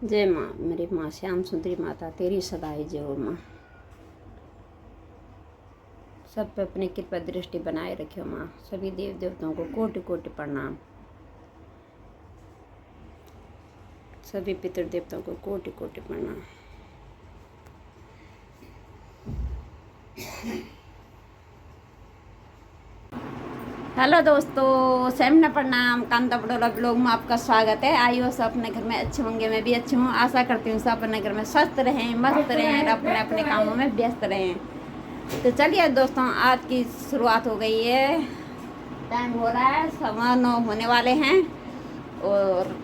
जय माँ, मेरी माँ श्याम सुंदरी माता, तेरी सदाई जय हो माँ। सब पे अपनी कृपा दृष्टि बनाए रखियो माँ। सभी देव देवताओं को कोटि कोटि प्रणाम। सभी पितृ देवताओं को कोटि कोटि प्रणाम। हेलो दोस्तों, सैमना प्रणाम। कांता पटोला ब्लॉग में आपका स्वागत है। आइयो सब अपने घर में अच्छे होंगे, मैं भी अच्छी हूँ। आशा करती हूँ सब अपने घर में स्वस्थ रहें, मस्त रहें और अपने अपने कामों में व्यस्त रहें। तो चलिए दोस्तों, आज की शुरुआत हो गई है। टाइम हो रहा है 9:15 होने वाले हैं और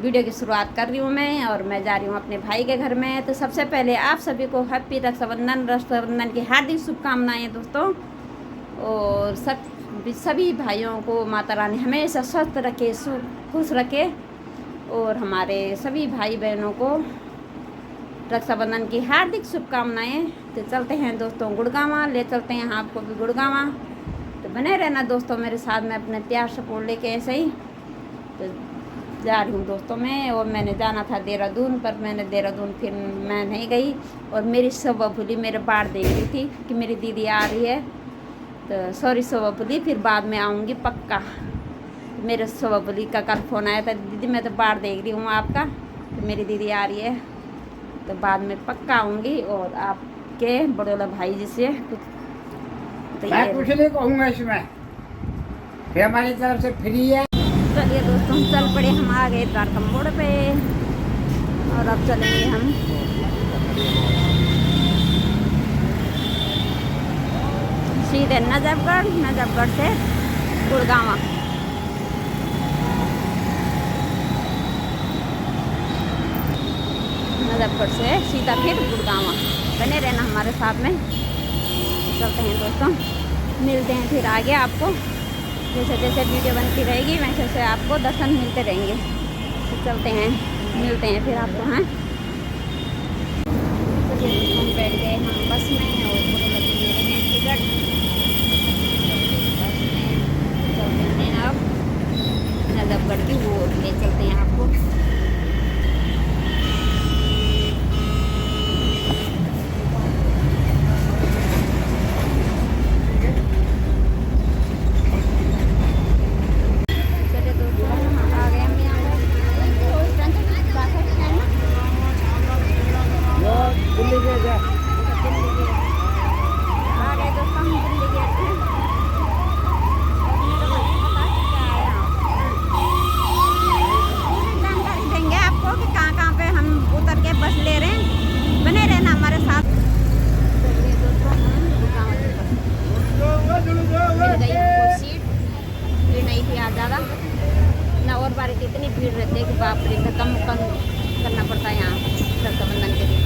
वीडियो की शुरुआत कर रही हूँ मैं। और मैं जा रही हूँ अपने भाई के घर में। तो सबसे पहले आप सभी को हैप्पी रक्षाबंधन की हार्दिक शुभकामनाएं दोस्तों। और सभी भाइयों को माता रानी हमेशा स्वस्थ रखे, खुश रखे। और हमारे सभी भाई बहनों को रक्षाबंधन की हार्दिक शुभकामनाएं। तो चलते हैं दोस्तों गुड़गांव, ले चलते हैं आपको भी गुड़गांव। तो बने रहना दोस्तों मेरे साथ में, अपने प्यार सपोर्ट लेके ऐसे ही। तो जा रही हूँ दोस्तों मैं। और मैंने जाना था देहरादून, पर मैंने देहरादून फिर मैं नहीं गई। और मेरी सुबह भूली मेरे बाढ़ देख रही थी कि मेरी दीदी आ रही है। तो सॉरी सोबापुली, फिर बाद में आऊँगी पक्का। मेरे सोबापुली का कल फ़ोन आया था, दीदी मैं तो बाढ़ देख रही हूँ आपका। तो मेरी दीदी आ रही है, तो बाद में पक्का आऊँगी। और आपके बड़ोला भाई जी से कुछ तो मैं कुछ नहीं कहूँगा इसमें, फिर हमारी तरफ से फ्री है। चलिए दोस्तों, चल पड़े हम आ गए द्वारका मोड़ पे। और अब चलेंगे हम सीधे नजफगढ़ से गुड़गांव। नजफगढ़ से सीधा फिर गुड़गांव। बने रहना हमारे साथ में। चलते हैं दोस्तों, मिलते हैं फिर आगे आपको। जैसे जैसे वीडियो बनती रहेगी वैसे वैसे आपको दर्शन मिलते रहेंगे। तो चलते हैं, मिलते हैं फिर आपको। हैं हम बैठ गए हम बस में और मेरे हैं टिकट। अब नजफगढ़ की वो ले चलते हैं आपको। चलिए दोस्तों, आ गए हम यहाँ दिल्ली के जा आ गए दोस्तों हम दिल्ली गेट पे। देंगे आपको कि कहाँ पे हम उतर के बस ले रहे हैं। बने रहना हमारे साथ। चलिए दोस्तों, मिल गई हमको सीट। भीड़ नहीं थी आज ज़्यादा ना, और बारी की इतनी भीड़ रहती है कि बाप रे, कम करना पड़ता है यहाँ रक्षाबंधन के दिन।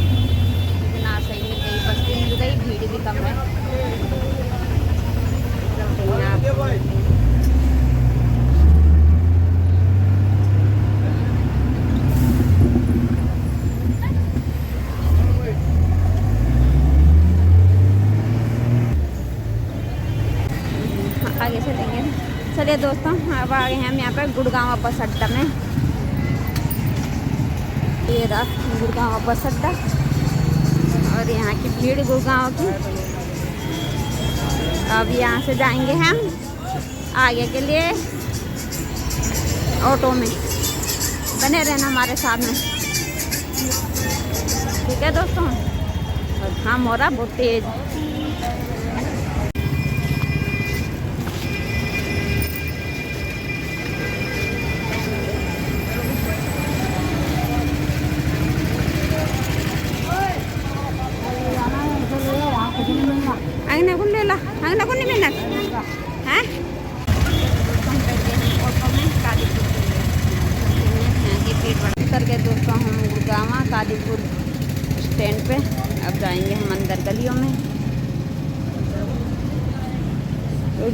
इतना सही मिल गई, बस भी मिल गई, भीड़ भी कम है। चलते हैं आप। आगे चलेंगे। चलिए दोस्तों, अब आ गए हैं हम यहाँ पे गुड़गांव बस अड्डा में। ये रहा गुड़गांव बस अड्डा और यहाँ की भीड़ गुड़गांव की। अब यहाँ से जाएंगे हम आगे के लिए ऑटो में। बने रहना हमारे साथ में, ठीक है दोस्तों। और घाम हो रहा बहुत तेज। अंगने को ले ला, अंगने को नहीं मिलना है। ऑटो में कादीपुर के पेट बड़ा उतर गए दोस्तों हम गुड़गांव कादीपुर स्टैंड पे। अब जाएंगे हम अंदर गलियों में।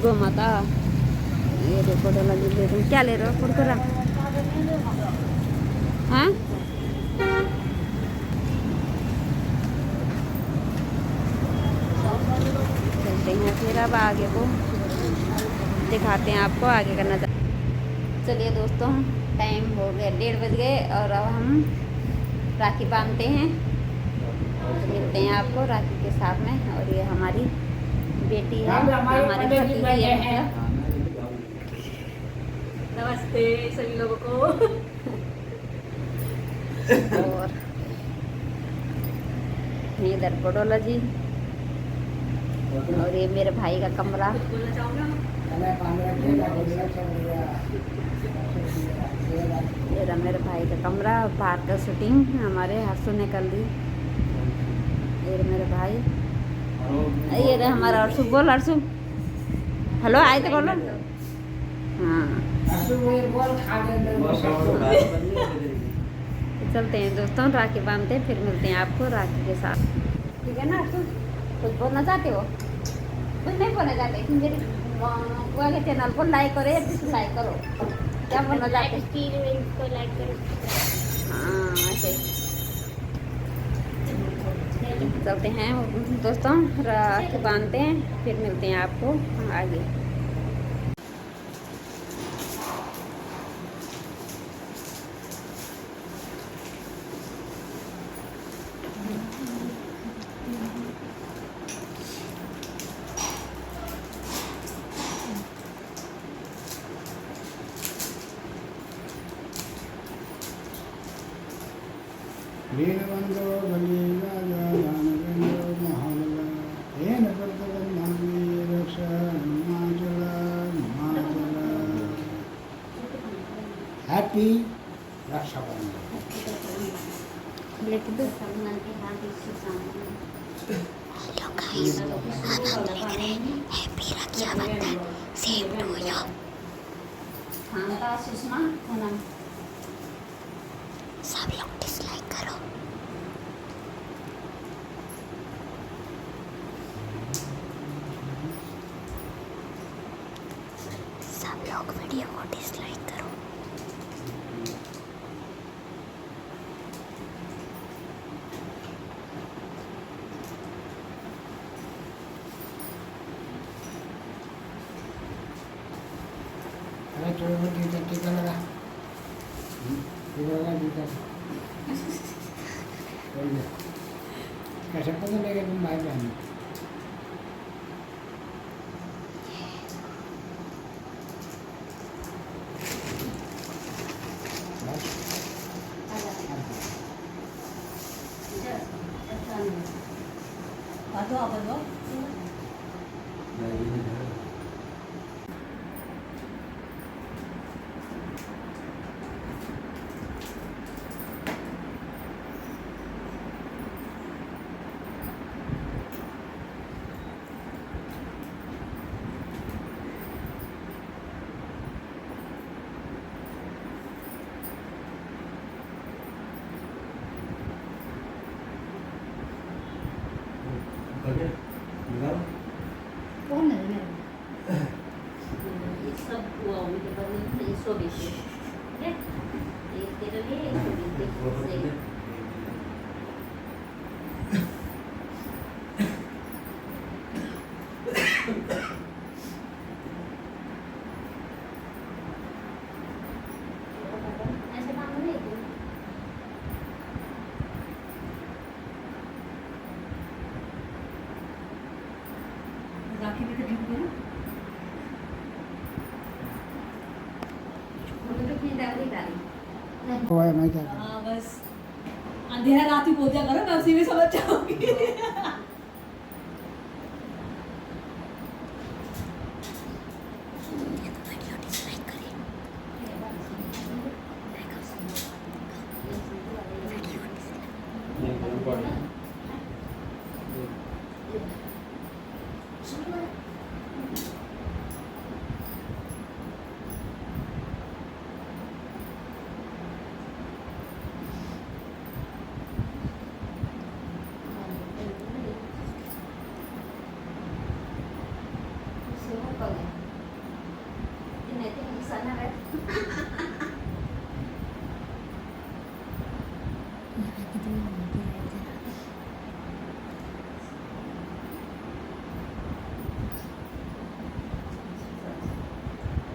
गो माता, ये देखो लगी दे तुम क्या ले रहे हो कुरकुरा? हाँ हैं फिर अब आगे को दिखाते हैं आपको आगे का नज़र। चलिए दोस्तों, टाइम हो गया 1:30 बज गए और अब हम राखी बांधते हैं, मिलते हैं आपको राखी के साथ में। और ये हमारी बेटी है, हमारी भतीजी है मतलब। नमस्ते सभी लोगों को। और इधर पडोला जी, और ये मेरे भाई का कमरा। बोलना चाहूँगा ये रहा मेरे भाई का कमरा, बाहर का शूटिंग हमारे हर्षु ने कर ली। ये रहा मेरे भाई, ये रहा हमारा हर्षु। बोल हर्षु, हेलो आए तो बोलो। हाँ तो चलते हैं दोस्तों, राखी बांधते हैं, फिर मिलते हैं आपको राखी के साथ। ठीक है ना हर्षु, कुछ बोलना चाहते हो? कुछ नहीं बोलना चाहते कि मेरी वाले चैनल को लाइक करो या डिसलाइक करो, क्या बोलना चाहते को लाइक करो। हाँ ऐसे चलते हैं दोस्तों, राखी बांधते हैं, फिर मिलते हैं आपको आगे। दीनबंधो बलिराजा दानवेंद्रो महाबला तेन प्रतबंधामि रक्षा हिमाचला हिमाचला। हैप्पी रक्षाबंधन। हेलो गाइस, आज हम देख रहे हैं happy Rakshabandhan, same to you. Shanta Sushma Poonam, सब लोग डिसलाइक करो। सब लोग वीडियो को डिसलाइक करो। अरे चलो टीका टीका लगा, टीका लगा टीका। कैसे पता लगेगा तुम भाई बहन? कौन है मेरा? ये सब हुआ उनके बाद में ये सो भी है, ये तेरे लिए ये सो भी है। ऐसे काम नहीं है। राखी भी तो ठीक है ना। वो तो अपनी डाली डाली। वो है मैं क्या हाँ बस अंधेरा रात ही बोल दिया करो, मैं उसी में समझ जाऊंगी। वीडियो डिसलाइक करें।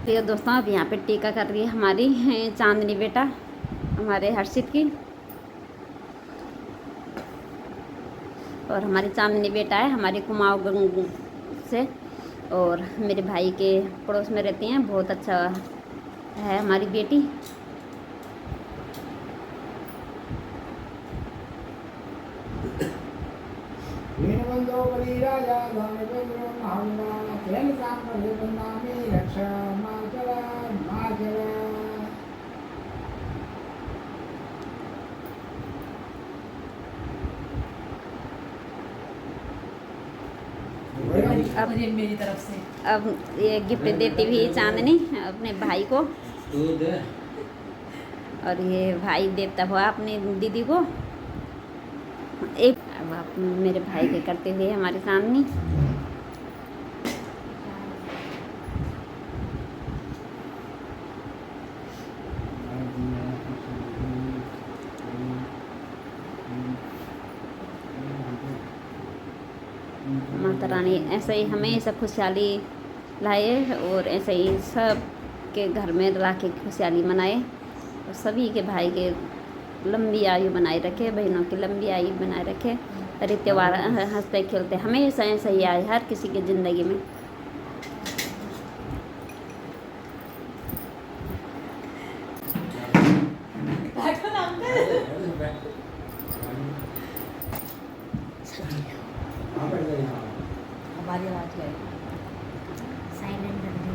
तो दोस्तों अब यहाँ पे टीका कर रही है हमारी चांदनी बेटा, हमारे हर्षित की। और हमारी चांदनी बेटा है हमारे कुमाऊं गंग से, और मेरे भाई के पड़ोस में रहती हैं। बहुत अच्छा है हमारी बेटी। दीनबंधो बलिराजा दानवेंद्रो महावीरा तेन सांप्रभु बन्नामि रक्षा माचरा माचरा। अब और ये मेरी तरफ से अब ये गिफ्ट देती हुई चांदनी अपने भाई को, और ये भाई देता हुआ अपनी दीदी को। एक अब आप मेरे भाई के करते हुए हमारी चांदनी। माता रानी ऐसे ही हमें सब खुशहाली लाए और ऐसे ही सब के घर में ला के खुशहाली मनाए, और सभी के भाई के लंबी आयु बनाए रखे, बहनों की लंबी आयु बनाए रखे। अरे त्यौहार हंसते खेलते हमेशा ऐसे ही आए हर किसी की ज़िंदगी में। बैठो ना अंकल। हमारी आवाज है साइलेंट कर दो।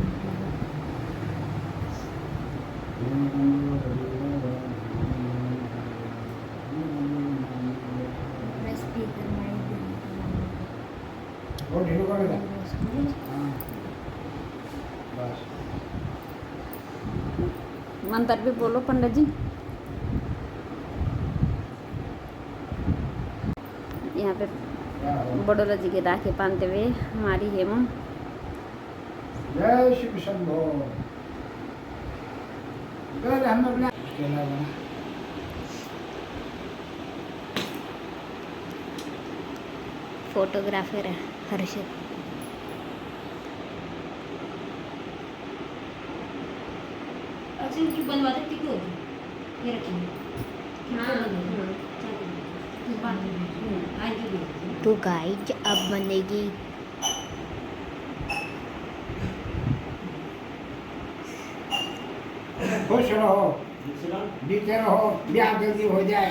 मैं स्पीकर और ढीलो कर दे। हाँ बस मंत्र भी बोलो पंडित जी। यहाँ पे बड़ोरा जी के राखी बांधते हुए हमारी हेमू। जय शिव शंभो। जय हम अपना फोटोग्राफर है हर्षित। अच्छा इनकी बनवाते टिक होगी ये रखेंगे। तो गाइज अब बनेगी खुश रहो, जीते रहो, ब्याह जल्दी हो जाए।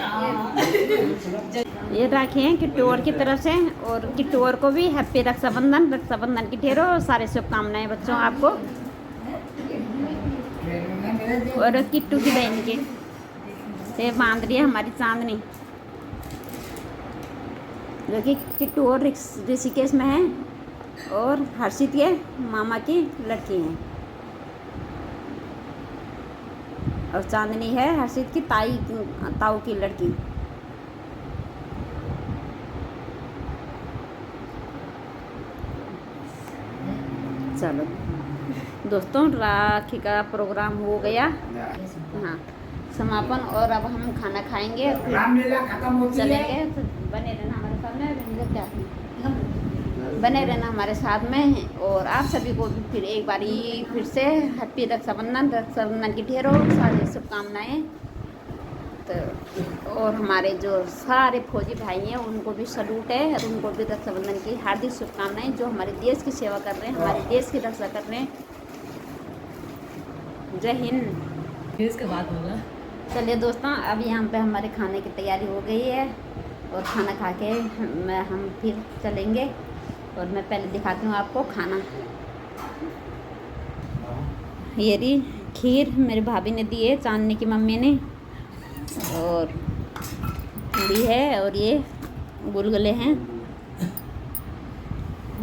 ये राखी हैं किट्टू और की तरफ से, और किट्टू और को भी हैप्पी रक्षाबंधन। रक्षाबंधन की ढेरों सारे शुभकामनाएं बच्चों आपको, और किट्टू की बहन के से बांध रही है हमारी चांदनी, जो कि किट्टू और ऋषिकेश में है, और हर्षित के मामा की लड़की हैं, और चांदनी है हर्षित की ताऊ की लड़की। चलो दोस्तों, राखी का प्रोग्राम हो गया, हाँ समापन, और अब हम खाना खाएंगे फिर रामलीला खत्म होती है। चलेंगे। तो बने रहना हमारे साथ में, क्या बने रहना हमारे साथ में, और आप सभी को भी फिर एक बारी फिर से हैप्पी रक्षाबंधन। रक्षाबंधन की ढेरों सारी शुभकामनाएं। तो और हमारे जो सारे फौजी भाई हैं उनको भी सलूट है, और उनको भी रक्षाबंधन की हार्दिक शुभकामनाएं, जो हमारे देश की सेवा कर रहे हैं, हमारे देश की रक्षा कर रहे हैं। जय हिंद। इसके बाद होगा। चलिए दोस्तों, अब यहाँ पे हमारे खाने की तैयारी हो गई है, और खाना खा के हम फिर चलेंगे। और मैं पहले दिखाती हूँ आपको खाना। ये रही खीर मेरी भाभी ने दी है, चांदनी की मम्मी ने, और पूरी है, और ये गुलगुले हैं,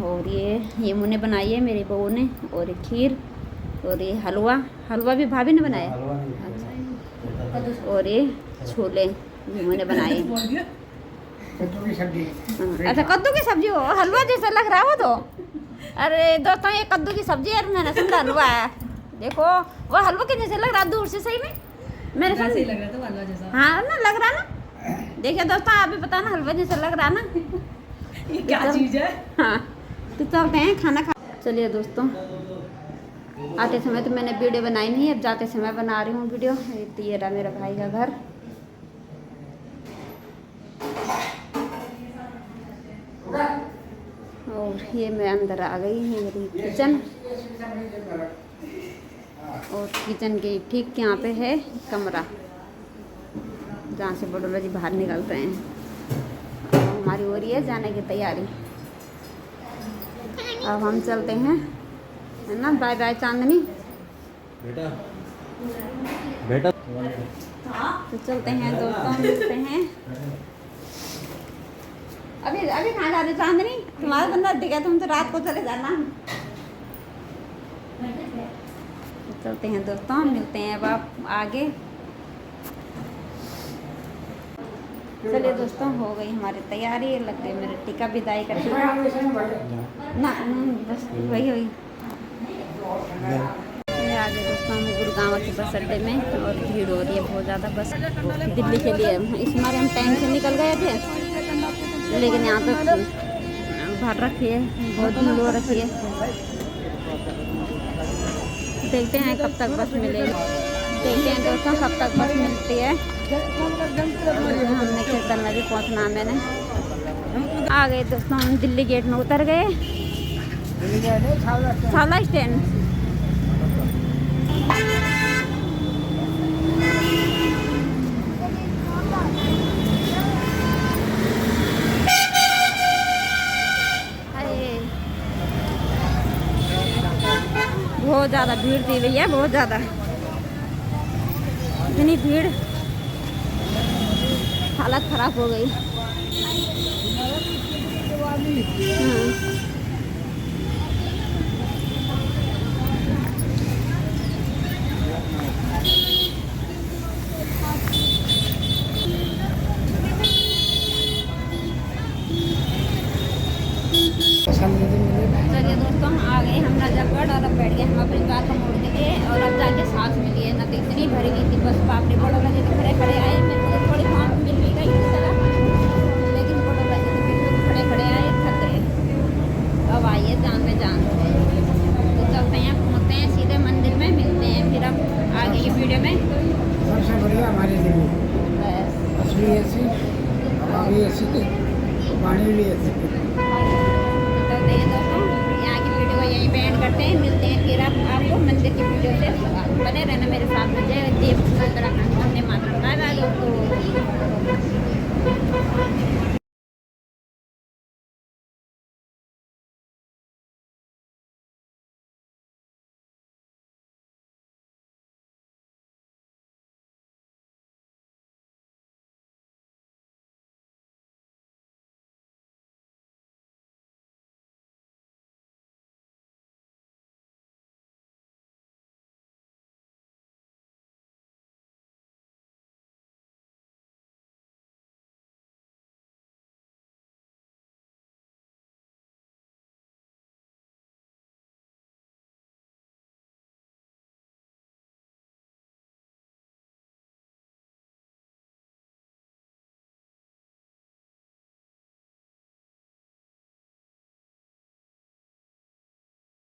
और ये मुन्ने बनाई है मेरी बहू ने, और ये खीर, और ये हलवा भी भाभी ने बनाया। अच्छा, और ये छोले मुन्ने बनाए। कद्दू की सब्जी। अच्छा, कद्दू की सब्जी हो, हलवा जैसा लग रहा हो तो। अरे दोस्तों, ये कद्दू की सब्जी है, मैंने समझा हलवा है। देखो वो हलवा के जैसे लग रहा दूर से, सही में मेरे साथ सही लग रहा था हलवा जैसा। हाँ ना, लग रहा ना। देखिए दोस्तों, आप भी बताना हलवा जैसा लग रहा ना। ये क्या चीज है? हाँ, तो चलते हैं खाना खा। चलिए दोस्तों, आते समय तो मैंने वीडियो बनाई नहीं, अब जाते समय बना रही हूँ वीडियो। ये रहा मेरा भाई का घर। ये मैं अंदर आ गई है मेरी किचन, और किचन के ठीक यहाँ पे है कमरा जहाँ से बड़ोला जी बाहर निकल रहे हैं। अब हमारी हो रही है जाने की तैयारी। अब हम चलते हैं, है ना। बाय बाय चांदनी। बेटा बेटा तो चलते हैं दोस्तों, मिलते हैं। अभी अभी कहाँ जा रहे चांदनी? तुम्हारा बंदा ठीक है, तुम तो रात को चले जाना। तो चलते हैं दोस्तों, मिलते हैं अब आप आगे। चलिए दोस्तों, हो गई हमारी तैयारी, लग गई मेरे टीका विदाई करके ना। बस वही हुई। आगे दोस्तों हम गुड़गांव के बस अड्डे में, और भीड़ हो रही है बहुत ज़्यादा बस दिल्ली के लिए। इस बार हम टाइम से निकल गए थे, लेकिन यहाँ पे भर रखी है, बहुत भीड़ हो रखी है। देखते हैं कब तक बस मिलेगी, देखते हैं दोस्तों कब तक बस मिलती है। हमने कीर्तन नदी पहुँचना, मैंने आ गए दोस्तों, हम दिल्ली गेट में उतर गए, छावला स्टैंड। बहुत ज़्यादा भीड़ थी भैया, बहुत ज़्यादा, इतनी भीड़ हालत ख़राब हो गई। चलिए दोस्तों, आ गए हम नजरगढ़, और अब बैठ गए हम अपनी कार का मोड़ के लिए, और अब जाके सांस मिली है ना। तो इतनी भरी गई थी बस, बाप रे। बड़ोला जी तो खड़े खड़े आए, मेरे को थोड़ी सांस मिल भी गई इस तरह, लेकिन बड़ोला जी तो बिल्कुल खड़े खड़े आए, थक गए। अब आइए जान में जान, तो चलते हैं, पहुँचते हैं सीधे मंदिर में, मिलते हैं फिर अब आगे की वीडियो में। सबसे बढ़िया हमारी दिल्ली, बस असली ऐसी, हवा भी ऐसी, पानी भी ऐसी। चलते हैं दोस्तों, यहाँ की वीडियो को यहीं पे एंड करते हैं। मिलते हैं फिर आपको मंदिर की वीडियो से, बने रहना मेरे साथ में। जय देव उत्तराखंड, वंदे मातरम। बाय बाय दोस्तों।